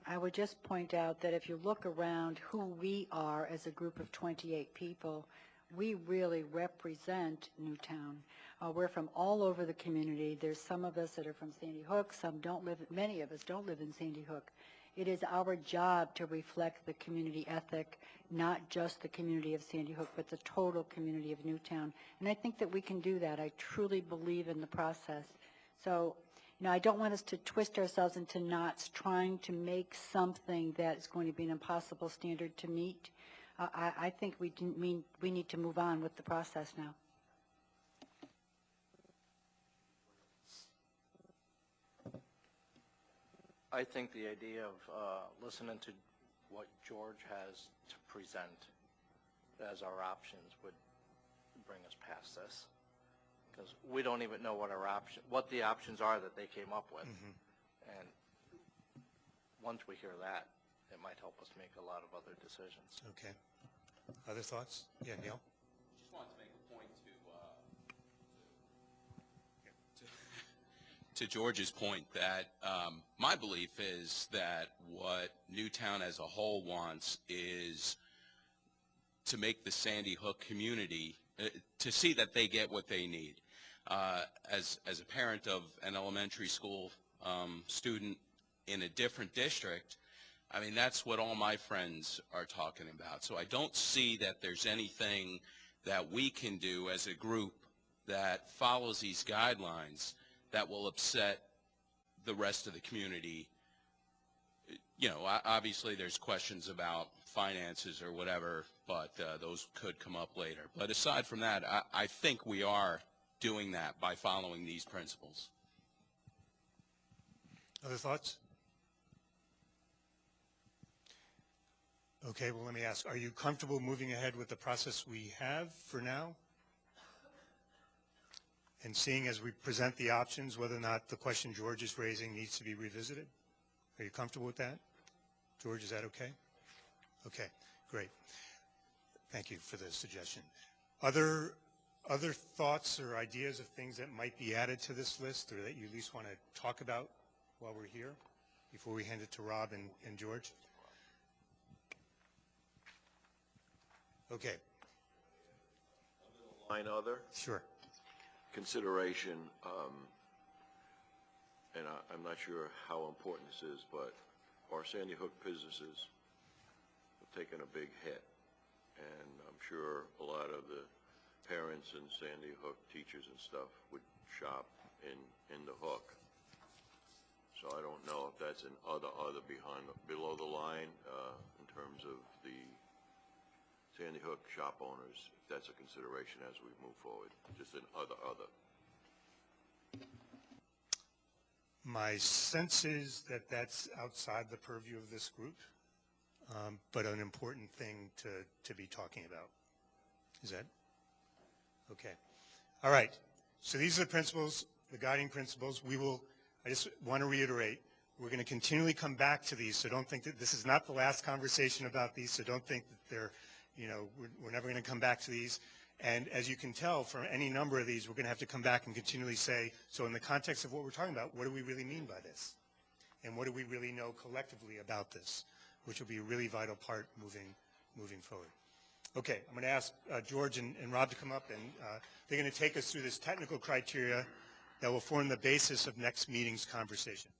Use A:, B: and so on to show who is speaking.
A: I would just point out that if you look around who we are as a group of 28 people, we really represent Newtown. We're from all over the community. There's some of us that are from Sandy Hook, some don't live, many of us don't live in Sandy Hook. It is our job to reflect the community ethic, not just the community of Sandy Hook, but the total community of Newtown. And I think that we can do that. I truly believe in the process. So, you know, I don't want us to twist ourselves into knots trying to make something that is going to be an impossible standard to meet. I think we need to move on with the process now.
B: I think the idea of listening to what George has to present as our options would bring us past this, because we don't even know what what the options are that they came up with. And once we hear that, it might help us make a lot of other decisions.
C: Okay. Other thoughts? Yeah, Neil?
D: Just wanted to make a point to George's point that my belief is that what Newtown as a whole wants is to make the Sandy Hook community, to see that they get what they need. As a parent of an elementary school student in a different district, I mean, that's what all my friends are talking about. So I don't see that there's anything that we can do as a group that follows these guidelines that will upset the rest of the community. You know, obviously there's questions about finances or whatever, but those could come up later. But aside from that, I think we are doing that by following these principles.
C: Other thoughts? Okay, well, let me ask, are you comfortable moving ahead with the process we have for now? And seeing as we present the options, whether or not the question George is raising needs to be revisited? Are you comfortable with that? George, is that okay? Okay, great. Thank you for the suggestion. Other thoughts or ideas of things that might be added to this list, or that you at least want to talk about while we're here, before we hand it to Rob and George? Okay.
E: Line other?
C: Sure.
E: Consideration, and I'm not sure how important this is, but our Sandy Hook businesses have taken a big hit, and I'm sure a lot of the parents and Sandy Hook teachers and stuff would shop in the Hook. So I don't know if that's an other below the line in terms of the Sandy Hook shop owners, if that's a consideration as we move forward, just an other.
C: My sense is that that's outside the purview of this group, but an important thing to be talking about. Is that? Okay. All right. So these are the principles, the guiding principles. I just want to reiterate, we're going to continually come back to these, so don't think that this is not the last conversation about these, so don't think that they're, you know, we're never going to come back to these. And as you can tell from any number of these, we're going to have to come back and continually say, so in the context of what we're talking about, what do we really mean by this? And what do we really know collectively about this? Which will be a really vital part moving forward. Okay, I'm going to ask George and Rob to come up, and they're going to take us through this technical criteria that will form the basis of next meeting's conversation.